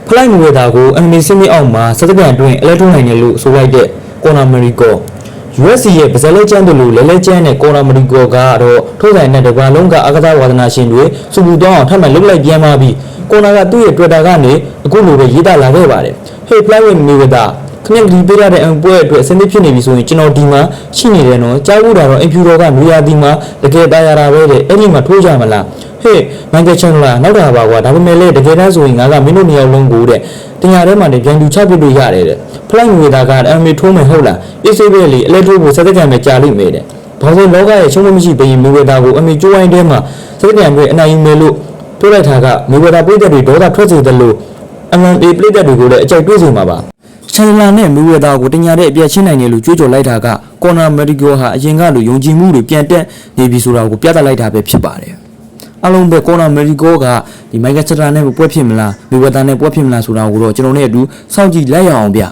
ဖလိုက်မဝေတာကို MMA စနစ်အောက်မှာစက်တကန်တွင်အလဲထုံးနိုင်တယ်လို့ဆိုလိုက်တဲ့ကော်နာမရီကို UFC ရဲ့ဗဇက်လက်ကျန်းတို့လိုလဲလဲကျန်းတဲ့ကော်နာမရီကိုကတော့ထိုးဆိုင်တဲ့တကွာလုံးကအကစားဝါဒနာရှင်တွေစုပူတောင်းအောင်ထပ်မံလုပ်လိုက်ပြန်ပါပြီကော်နာကသူ့ရဲ့ Twitter ကနေအခုလိုပဲရေးသားလာခဲ့ပါတယ် Hey Flyweight Mayweather ခမင်းဒီပေးရတဲ့အံပွဲအတွက်အစနစ်ဖြစ်နေပြီဆိုရင်ကျွန်တော်ဒီမှာရှိနေတယ်နော်ကြားဖို့တာတော့အင်ဖြူတော်ကနွေရာသီမှာတကယ်တာယာတာပဲတဲ့အဲ့ဒီမှာထိုးကြမလားဟေးမန်ချက်ချန်လာနောက်တာပါကွာဒါပေမဲ့လည်းတကယ်တမ်းဆိုရင်ငါကမင်းတို့နှစ်ယောက်လုံးကိုတဲ့တင်ရထဲမှာနေပြန်တူချပစ်လို့ရတယ်တဲ့ဖလိုက်ငွေသားကအမ်မီထိုးမယ်ဟုတ်လားအေးစေးပဲလေအလဲထိုးဖို့စက်တကံပဲကြာလိမ့်မယ်တဲ့ဘာလို့လောကရဲ့ချုံမရှိဘရင်မီဝေတာကိုအမ်မီကျိုးဝိုင်းထဲမှာစက်တကံတွေအနိုင်ယူမယ်လို့ပြောလိုက်တာကမီဝေတာပြည်သက်တွေဒေါသထွက်စေတယ်လို့ MMA ပြည်သက်တွေကိုလည်းအကြိုက်တွေးစေမှာပါချန်လာနဲ့မီဝေတာကိုတင်ရတဲ့အပြည့်ချင်းနိုင်တယ်လို့ကြွေးကြော်လိုက်တာကကော်နာမက်ဒီဂိုဟာအရင်ကလိုယုံကြည်မှုတွေပြန်တက်နေပြီဆိုတာကိုပြသလိုက်တာပဲဖြစ်ပါတယ်အလုံးပဲကော်နာမက်ဒီဂိုကဒီမိုက်ကယ်ချတာနဲ့ပွဲဖြစ်မလားမီဝေတာနဲ့ပွဲဖြစ်မလားဆိုတာကိုတော့ကျွန်တော်နဲ့အတူစောင့်ကြည့်လိုက်ရအောင်ဗျ